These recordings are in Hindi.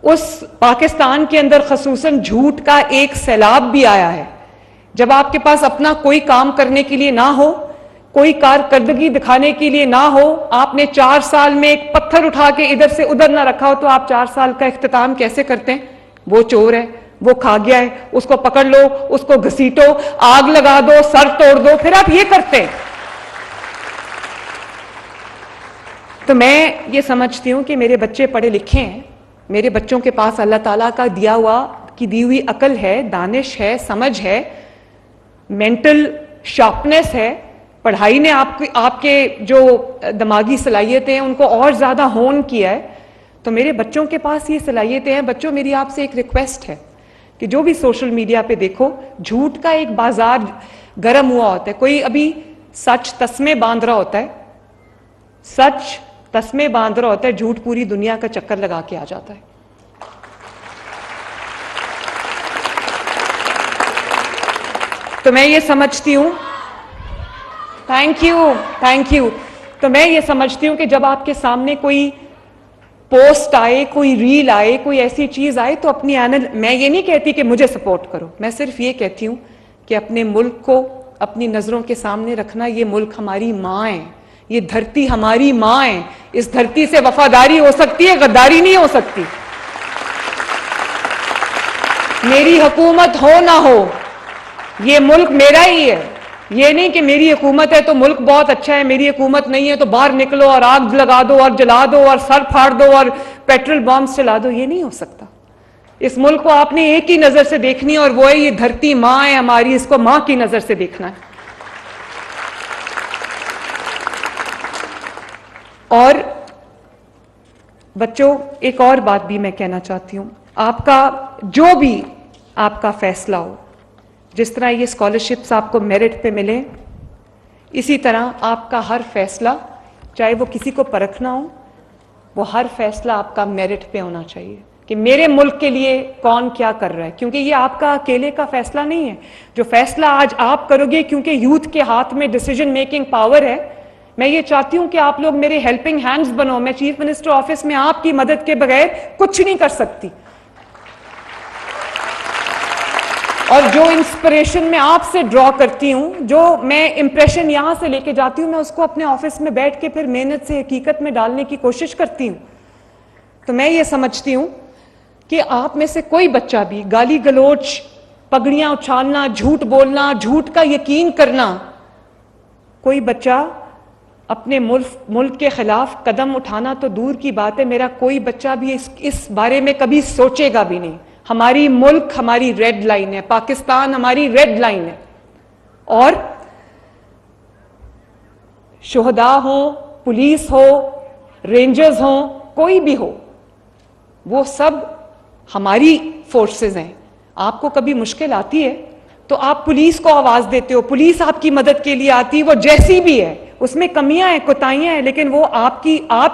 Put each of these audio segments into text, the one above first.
उस पाकिस्तान के अंदर खसूसन झूठ का एक सैलाब भी आया है। जब आपके पास अपना कोई काम करने के लिए ना हो, कोई कारकर्दगी दिखाने के लिए ना हो, आपने 4 साल में एक पत्थर उठा के इधर से उधर ना रखा हो, तो आप 4 साल का इख्तिताम कैसे करते हैं? वो चोर है, वो खा गया है, उसको पकड़ लो, उसको घसीटो, आग लगा दो, सर तोड़ दो, फिर आप ये करते हैं। तो मैं ये समझती हूं कि मेरे बच्चे पढ़े लिखे हैं, मेरे बच्चों के पास अल्लाह ताला का दी हुई अकल है, दानिश है, समझ है, मेंटल शार्पनेस है। पढ़ाई ने आपके जो दिमागी सलाहियतें हैं उनको और ज्यादा होन किया है। तो मेरे बच्चों के पास ये सलाहियतें हैं। बच्चों, मेरी आपसे एक रिक्वेस्ट है कि जो भी सोशल मीडिया पे देखो, झूठ का एक बाजार गर्म हुआ होता है। कोई अभी सच तस्मे बांध रहा होता है, सच तस्मे बांध रहा होता है, झूठ पूरी दुनिया का चक्कर लगा के आ जाता है। तो मैं ये समझती हूं, थैंक यू। तो मैं ये समझती हूं कि जब आपके सामने कोई पोस्ट आए, कोई रील आए, कोई ऐसी चीज आए, तो अपनी मैं ये नहीं कहती कि मुझे सपोर्ट करो, मैं सिर्फ ये कहती हूं कि अपने मुल्क को अपनी नजरों के सामने रखना। ये मुल्क हमारी माँ है, ये धरती हमारी माँ है। इस धरती से वफादारी हो सकती है, गद्दारी नहीं हो सकती। मेरी हुकूमत हो ना हो, ये मुल्क मेरा ही है। ये नहीं कि मेरी हुकूमत है तो मुल्क बहुत अच्छा है, मेरी हुकूमत नहीं है तो बाहर निकलो और आग लगा दो और जला दो और सर फाड़ दो और पेट्रोल बॉम्ब चला दो। ये नहीं हो सकता। इस मुल्क को आपने एक ही नजर से देखनी है, और वो है ये धरती माँ है हमारी, इसको माँ की नजर से देखना है। और बच्चों, एक और बात भी मैं कहना चाहती हूं, आपका जो भी आपका फैसला हो, जिस तरह ये स्कॉलरशिप्स आपको मेरिट पे मिले, इसी तरह आपका हर फैसला, चाहे वो किसी को परखना हो, वो हर फैसला आपका मेरिट पे होना चाहिए कि मेरे मुल्क के लिए कौन क्या कर रहा है। क्योंकि ये आपका अकेले का फैसला नहीं है। जो फैसला आज आप करोगे, क्योंकि यूथ के हाथ में डिसीजन मेकिंग पावर है, मैं ये चाहती हूं कि आप लोग मेरे हेल्पिंग हैंड्स बनो। मैं चीफ मिनिस्टर ऑफिस में आपकी मदद के बगैर कुछ नहीं कर सकती। और जो इंस्पिरेशन मैं आपसे ड्रॉ करती हूं, जो मैं इंप्रेशन यहां से लेके जाती हूं, मैं उसको अपने ऑफिस में बैठ के फिर मेहनत से हकीकत में डालने की कोशिश करती हूं। तो मैं ये समझती हूं कि आप में से कोई बच्चा भी गाली गलोच, पगड़ियां उछालना, झूठ बोलना, झूठ का यकीन करना, कोई बच्चा अपने मुल्क के खिलाफ कदम उठाना तो दूर की बात है, मेरा कोई बच्चा भी इस बारे में कभी सोचेगा भी नहीं। हमारी मुल्क हमारी रेड लाइन है, पाकिस्तान हमारी रेड लाइन है। और शुहदा हो, पुलिस हो, रेंजर्स हो, कोई भी हो, वो सब हमारी फोर्सेस हैं। आपको कभी मुश्किल आती है तो आप पुलिस को आवाज देते हो, पुलिस आपकी मदद के लिए आती है, वो जैसी भी है, उसमें कमियां हैं, कोताहियां हैं, लेकिन वो आप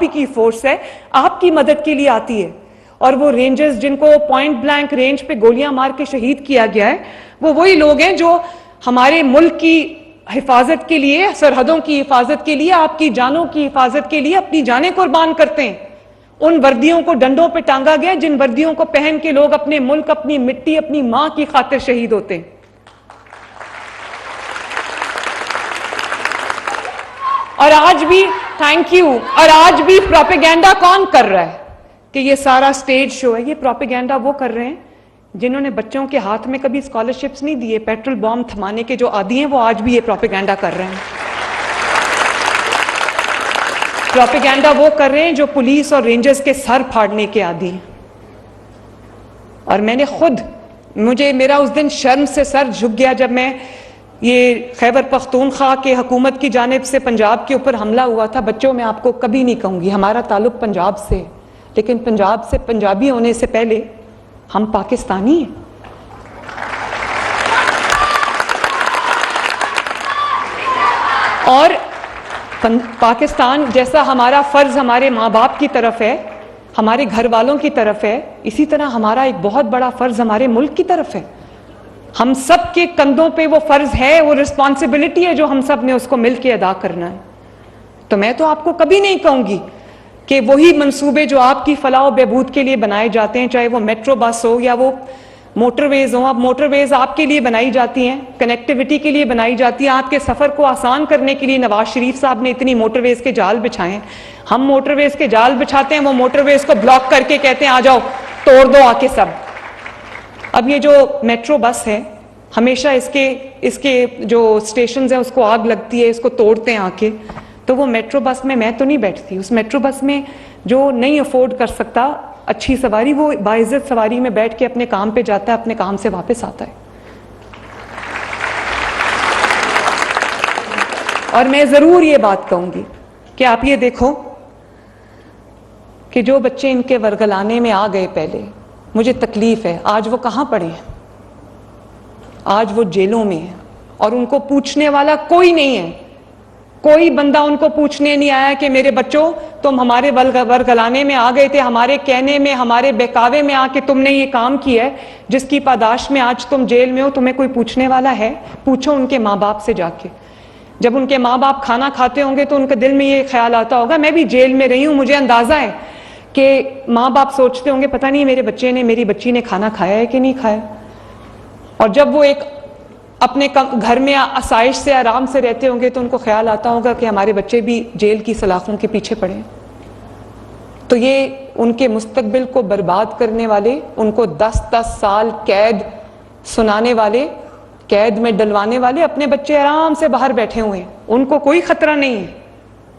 ही की फोर्स है, आपकी मदद के लिए आती है। और वो रेंजर्स जिनको पॉइंट ब्लैंक रेंज पे गोलियां मार के शहीद किया गया है, वो वही लोग हैं जो हमारे मुल्क की हिफाजत के लिए, सरहदों की हिफाजत के लिए, आपकी जानों की हिफाजत के लिए अपनी जानें कुर्बान करते हैं। उन वर्दियों को डंडों पे टांगा गया जिन वर्दियों को पहन के लोग अपने मुल्क, अपनी मिट्टी, अपनी मां की खातिर शहीद होते हैं। और आज भी, थैंक यू, और आज भी प्रोपेगेंडा कौन कर रहा है कि ये सारा स्टेज शो है? ये प्रोपेगेंडा वो कर रहे हैं जिन्होंने बच्चों के हाथ में कभी स्कॉलरशिप्स नहीं दिए, पेट्रोल बॉम्ब थमाने के जो आदी हैं, वो आज भी ये प्रोपेगेंडा कर रहे हैं। प्रोपेगेंडा वो कर रहे हैं जो पुलिस और रेंजर्स के सर फाड़ने के आदी हैं। और मैंने खुद, मेरा उस दिन शर्म से सर झुक गया जब मैं ये खैबर पख्तूनख्वा के हुकूमत की जानिब से पंजाब के ऊपर हमला हुआ था। बच्चों, मैं आपको कभी नहीं कहूंगी हमारा ताल्लुक पंजाब से, लेकिन पंजाब से पंजाबी होने से पहले हम पाकिस्तानी हैं। और पाकिस्तान जैसा हमारा फर्ज हमारे माँ बाप की तरफ है, हमारे घर वालों की तरफ है, इसी तरह हमारा एक बहुत बड़ा फर्ज हमारे मुल्क की तरफ है। हम सब के कंधों पे वो फर्ज है, वो रिस्पॉन्सिबिलिटी है जो हम सब ने उसको मिलकर अदा करना है। तो मैं तो आपको कभी नहीं कहूंगी कि वही मंसूबे जो आपकी फलाह और बहबूद के लिए बनाए जाते हैं, चाहे वो मेट्रो बस हो या वो मोटरवेज हो, अब मोटरवेज आपके लिए बनाई जाती हैं, कनेक्टिविटी के लिए बनाई जाती है, आपके सफ़र को आसान करने के लिए नवाज शरीफ साहब ने इतनी मोटरवेज के जाल बिछाए हैं। हम मोटरवेज के जाल बिछाते हैं, वो मोटरवेज को ब्लॉक करके कहते हैं आ जाओ तोड़ दो आके सब। अब ये जो मेट्रो बस है, हमेशा इसके जो स्टेशन है उसको आग लगती है, इसको तोड़ते हैं आके। तो वो मेट्रो बस में मैं तो नहीं बैठती, उस मेट्रो बस में जो नहीं अफोर्ड कर सकता अच्छी सवारी, वो बाइज्जत सवारी में बैठ के अपने काम पे जाता है, अपने काम से वापस आता है। और मैं जरूर ये बात कहूंगी कि आप ये देखो कि जो बच्चे इनके वर्गलाने में आ गए पहले, मुझे तकलीफ है, आज वो कहां पड़े हैं, आज वो जेलों में है और उनको पूछने वाला कोई नहीं है। कोई बंदा उनको पूछने नहीं आया कि मेरे बच्चों तुम हमारे वर्गलाने में आ गए थे, हमारे कहने में, हमारे बहकावे में आके तुमने ये काम किया है जिसकी पादाश में आज तुम जेल में हो। तुम्हें कोई पूछने वाला है? पूछो उनके माँ बाप से जाके। जब उनके माँ बाप खाना खाते होंगे तो उनके दिल में ये ख्याल आता होगा, मैं भी जेल में रही हूं, मुझे अंदाजा है कि माँ बाप सोचते होंगे पता नहीं मेरे बच्चे ने, मेरी बच्ची ने खाना खाया है कि नहीं खाया। और जब वो एक अपने घर में आसाइश से आराम से रहते होंगे तो उनको ख्याल आता होगा कि हमारे बच्चे भी जेल की सलाखों के पीछे पड़े हैं। तो ये उनके मुस्तकबिल को बर्बाद करने वाले, उनको 10-10 साल कैद सुनाने वाले, कैद में डलवाने वाले अपने बच्चे आराम से बाहर बैठे हुए हैं, उनको कोई खतरा नहीं है।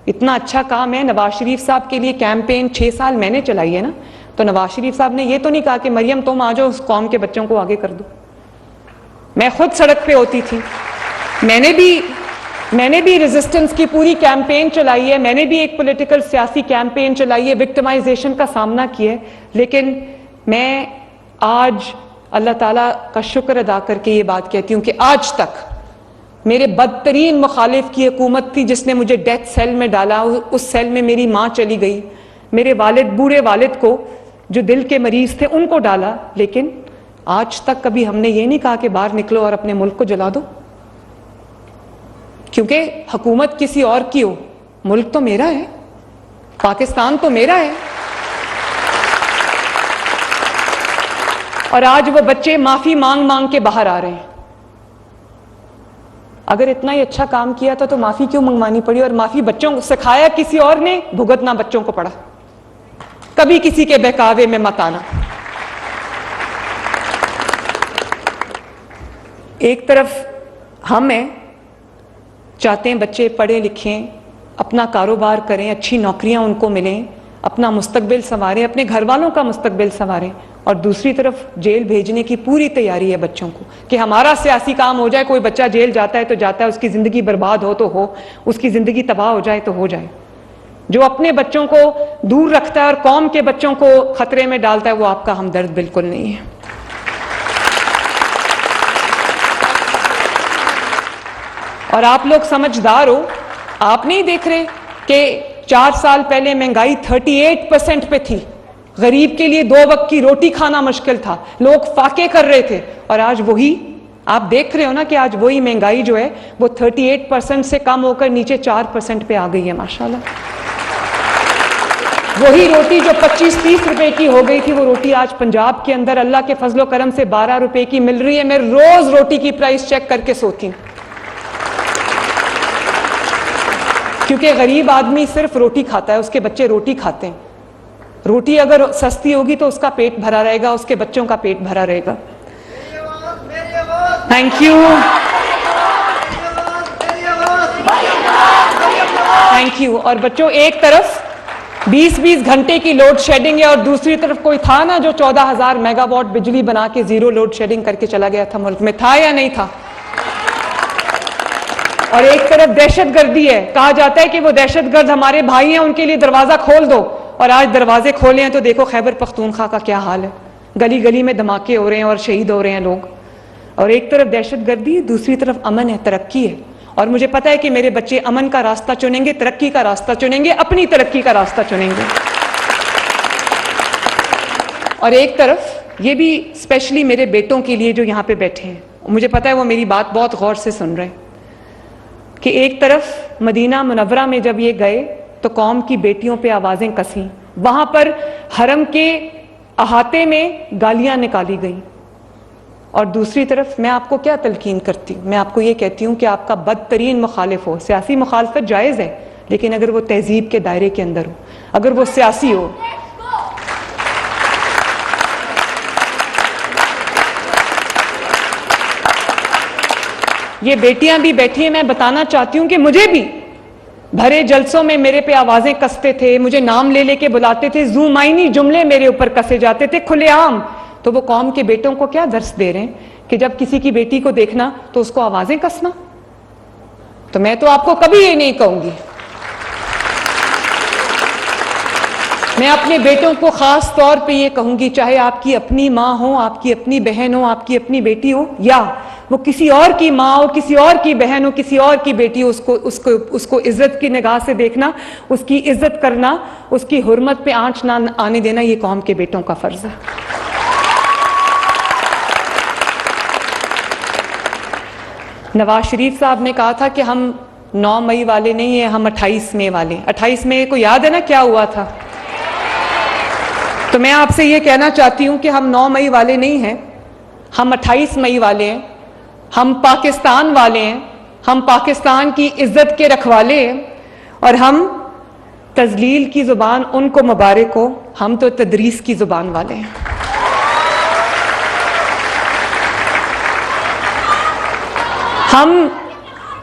इतना अच्छा काम है नवाज शरीफ साहब के लिए कैंपेन 6 साल मैंने चलाई है ना, तो नवाज शरीफ साहब ने ये तो नहीं कहा कि मरियम तुम आ जाओ उस कौम के बच्चों को आगे कर दो। मैं खुद सड़क पे होती थी, मैंने भी रेजिस्टेंस की पूरी कैंपेन चलाई है, मैंने भी एक पॉलिटिकल सियासी कैंपेन चलाई है, विक्टिमाइजेशन का सामना किया है। लेकिन मैं आज अल्लाह ताला का शुक्र अदा करके ये बात कहती हूँ कि आज तक मेरे बदतरीन मुखालिफ की हुकूमत थी जिसने मुझे डेथ सेल में डाला, उस सेल में मेरी माँ चली गई, मेरे वालिद, बूढ़े वालिद को जो दिल के मरीज थे उनको डाला, लेकिन आज तक कभी हमने ये नहीं कहा कि बाहर निकलो और अपने मुल्क को जला दो, क्योंकि हुकूमत किसी और की हो, मुल्क तो मेरा है, पाकिस्तान तो मेरा है। और आज वो बच्चे माफी मांग मांग के बाहर आ रहे हैं। अगर इतना ही अच्छा काम किया था तो माफी क्यों मंगवानी पड़ी? और माफी बच्चों को सिखाया किसी और ने, भुगतना बच्चों को पड़ा। कभी किसी के बहकावे में मत आना। एक तरफ हम हैं, चाहते हैं बच्चे पढ़े लिखें, अपना कारोबार करें, अच्छी नौकरियां उनको मिलें, अपना मुस्तकबिल संवारें, अपने घर वालों का मुस्तकबिल संवारें, और दूसरी तरफ जेल भेजने की पूरी तैयारी है बच्चों को कि हमारा सियासी काम हो जाए। कोई बच्चा जेल जाता है तो जाता है, उसकी जिंदगी बर्बाद हो तो हो, उसकी जिंदगी तबाह हो जाए तो हो जाए। जो अपने बच्चों को दूर रखता है और कौम के बच्चों को खतरे में डालता है वो आपका हमदर्द बिल्कुल नहीं है। और आप लोग समझदार हो, आप नहीं देख रहे कि 4 साल पहले महंगाई 38% पे थी, गरीब के लिए 2 वक्त की रोटी खाना मुश्किल था, लोग फाके कर रहे थे, और आज वही आप देख रहे हो ना कि आज वही महंगाई जो है वो 38% से कम होकर नीचे 4% पे आ गई है। माशाल्लाह, वही रोटी जो 25-30 रुपए की हो गई थी, वो रोटी आज पंजाब के अंदर अल्लाह के फजलो करम से 12 रुपए की मिल रही है। मैं रोज रोटी की प्राइस चेक करके सोती हूँ, क्योंकि गरीब आदमी सिर्फ रोटी खाता है, उसके बच्चे रोटी खाते हैं। रोटी अगर सस्ती होगी तो उसका पेट भरा रहेगा, उसके बच्चों का पेट भरा रहेगा। Thank you, thank you. और बच्चों, एक तरफ 20-20 घंटे की लोड शेडिंग है और दूसरी तरफ कोई था ना जो 14,000 मेगावाट बिजली बना के जीरो लोड शेडिंग करके चला गया था मुल्क में, था या नहीं था? और एक तरफ दहशतगर्दी है, कहा जाता है कि वो दहशतगर्द हमारे भाई हैं, उनके लिए दरवाजा खोल दो, और आज दरवाजे खोले हैं तो देखो खैबर पख्तूनख्वा का क्या हाल है, गली गली में धमाके हो रहे हैं और शहीद हो रहे हैं लोग। और एक तरफ दहशतगर्दी है, दूसरी तरफ अमन है, तरक्की है। और मुझे पता है कि मेरे बच्चे अमन का रास्ता चुनेंगे, तरक्की का रास्ता चुनेंगे, अपनी तरक्की का रास्ता चुनेंगे। और एक तरफ ये भी स्पेशली मेरे बेटों के लिए जो यहाँ पे बैठे हैं, मुझे पता है वो मेरी बात बहुत गौर से सुन रहे हैं, कि एक तरफ मदीना मुनव्वरा में जब ये गए तो कौम की बेटियों पे आवाजें कसी, वहां पर हरम के अहाते में गालियां निकाली गई। और दूसरी तरफ मैं आपको क्या तलकीन करती हूँ, मैं आपको ये कहती हूँ कि आपका बदतरीन मुखालिफ हो, सियासी मुखालफत जायज़ है, लेकिन अगर वो तहजीब के दायरे के अंदर हो, अगर वो सियासी हो। ये बेटियां भी बैठी हैं, मैं बताना चाहती हूं कि मुझे भी भरे जलसों में मेरे पे आवाजें कसते थे, मुझे नाम ले लेके बुलाते थे, ज़ुमाइनी जुमले मेरे ऊपर कसे जाते थे खुलेआम। तो वो कौम के बेटों को क्या दर्स दे रहे हैं कि जब किसी की बेटी को देखना तो उसको आवाजें कसना। तो मैं तो आपको कभी ये नहीं कहूंगी, मैं अपने बेटों को खास तौर पे ये कहूंगी, चाहे आपकी अपनी माँ हो, आपकी अपनी बहन हो, आपकी अपनी बेटी हो, या वो किसी और की माँ हो, किसी और की बहन हो, किसी और की बेटी हो, उसको इज्जत की निगाह से देखना, उसकी इज्जत करना, उसकी हुर्मत पे आंच ना आने देना, ये कौम के बेटों का फर्ज है। नवाज शरीफ साहब ने कहा था कि हम 9 मई वाले नहीं है, हम 28 मई वाले। 28 मई को याद है ना क्या हुआ था? तो मैं आपसे ये कहना चाहती हूं कि हम 9 मई वाले नहीं हैं, हम 28 मई वाले हैं, हम पाकिस्तान वाले हैं, हम पाकिस्तान की इज्जत के रखवाले हैं, और हम तजलील की जुबान उनको मुबारक हो, हम तो तदरीस की जुबान वाले हैं।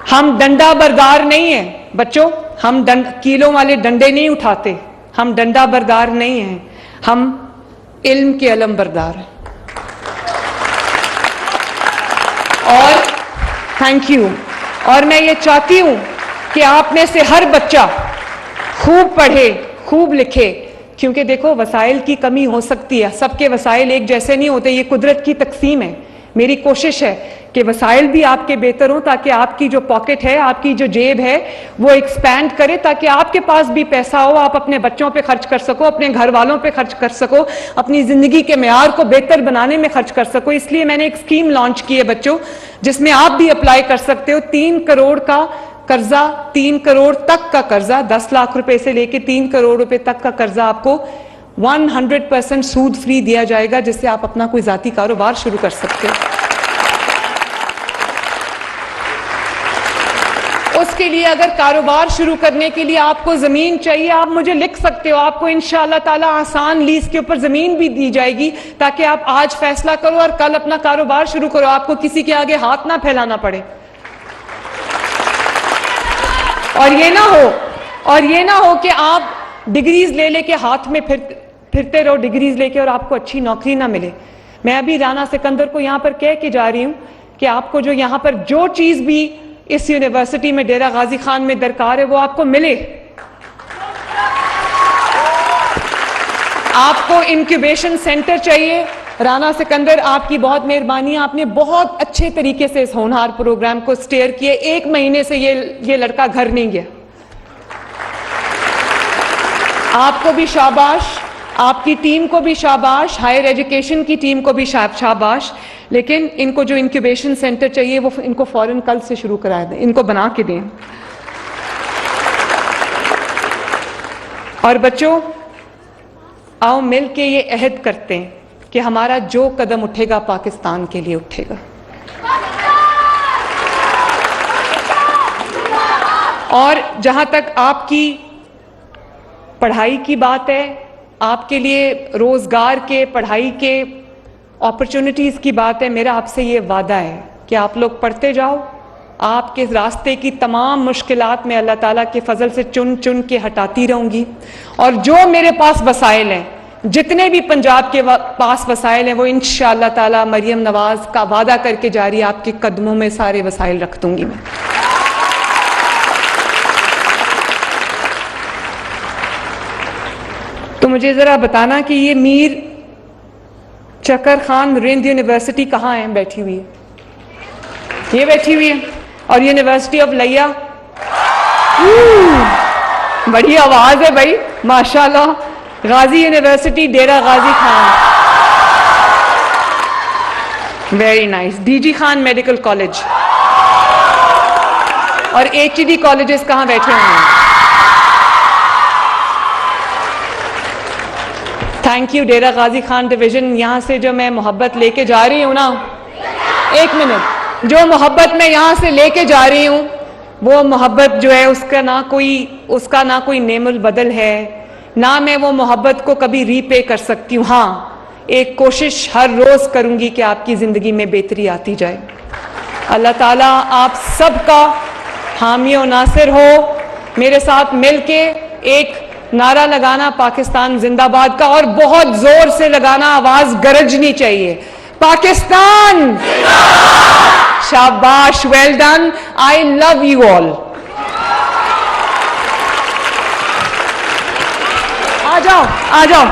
हम डंडा बरदार नहीं है बच्चों, हम कीलों वाले डंडे नहीं उठाते, हम डंडा बरदार नहीं हैं, हम इल्म के अलम बरदार हैं। और थैंक यू। और मैं ये चाहती हूं कि आप में से हर बच्चा खूब पढ़े, खूब लिखे, क्योंकि देखो वसाइल की कमी हो सकती है, सबके वसाइल एक जैसे नहीं होते, ये कुदरत की तकसीम है। मेरी कोशिश है कि वसाइल भी आपके बेहतर हो, ताकि आपकी जो पॉकेट है, आपकी जो जेब है, वो एक्सपैंड करे, ताकि आपके पास भी पैसा हो, आप अपने बच्चों पे खर्च कर सको, अपने घर वालों पे खर्च कर सको, अपनी जिंदगी के मेयार को बेहतर बनाने में खर्च कर सको। इसलिए मैंने एक स्कीम लॉन्च की है बच्चों, जिसमें आप भी अप्लाई कर सकते हो। 3 करोड़ का कर्जा, 3 करोड़ तक का कर्जा, 10 लाख रुपए से लेके 3 करोड़ रुपए तक का कर्जा आपको 100% सूद फ्री दिया जाएगा, जिससे आप अपना कोई जाती कारोबार शुरू कर सकते हो। उसके लिए अगर कारोबार शुरू करने के लिए आपको जमीन चाहिए, आप मुझे लिख सकते हो, आपको इंशाअल्लाह ताला आसान लीज के ऊपर जमीन भी दी जाएगी, ताकि आप आज फैसला करो और कल अपना कारोबार शुरू करो, आपको किसी के आगे हाथ ना फैलाना पड़े। और ये ना हो कि आप डिग्रीज ले लेके हाथ में फिरते रहो, डिग्रीज लेके, और आपको अच्छी नौकरी ना मिले। मैं अभी राना सिकंदर को यहां पर कह के जा रही हूं कि आपको जो यहां पर जो चीज भी इस यूनिवर्सिटी में डेरा गाजी खान में दरकार है, वो आपको मिले। आपको इंक्यूबेशन सेंटर चाहिए, राना सिकंदर आपकी बहुत मेहरबानी, आपने बहुत अच्छे तरीके से इस होनहार प्रोग्राम को स्टेयर किए। 1 महीने से ये लड़का घर नहीं गया। आपको भी शाबाश, आपकी टीम को भी शाबाश, हायर एजुकेशन की टीम को भी शाबाश, लेकिन इनको जो इंक्यूबेशन सेंटर चाहिए वो इनको फौरन कल से शुरू करा दें, इनको बना के दें। और बच्चों, आओ मिल के ये अहद करते हैं कि हमारा जो कदम उठेगा पाकिस्तान के लिए उठेगा। और जहां तक आपकी पढ़ाई की बात है, आपके लिए रोजगार के, पढ़ाई के अपॉर्चुनिटीज की बात है, मेरा आपसे ये वादा है कि आप लोग पढ़ते जाओ, आपके रास्ते की तमाम मुश्किलात में अल्लाह ताला के फजल से चुन चुन के हटाती रहूंगी। और जो मेरे पास वसाइल हैं, जितने भी पंजाब के पास वसाइल हैं, वो इंशाअल्लाह ताला मरियम नवाज का वादा करके जा रही है, आपके कदमों में सारे वसाइल रख दूंगी मैं। तो मुझे जरा बताना कि ये मीर चकर खान रिंद यूनिवर्सिटी कहाँ है बैठी हुई है? ये बैठी हुई है। और यूनिवर्सिटी ऑफ लिया, बड़ी आवाज है भाई, माशाल्लाह। Ghazi university Dera Ghazi Khan, very nice. DG Khan medical college और HED कॉलेजेस कहाँ बैठे हुए हैं? Thank you Dera Ghazi Khan division. यहाँ से जो मैं मोहब्बत लेके जा रही हूँ ना, एक मिनट, जो मोहब्बत मैं यहाँ से लेके जा रही हूँ वो मोहब्बत जो है उसका ना कोई नेमुल बदल है, ना मैं वो मोहब्बत को कभी रीपे कर सकती हूँ। हाँ, एक कोशिश हर रोज करूंगी कि आपकी जिंदगी में बेहतरी आती जाए। अल्लाह ताला आप सबका हामी और नासिर हो। मेरे साथ मिलके एक नारा लगाना पाकिस्तान जिंदाबाद का, और बहुत जोर से लगाना, आवाज गरजनी चाहिए, पाकिस्तान शाबाश, well done, I love you all. आ जाओ आ जाओ।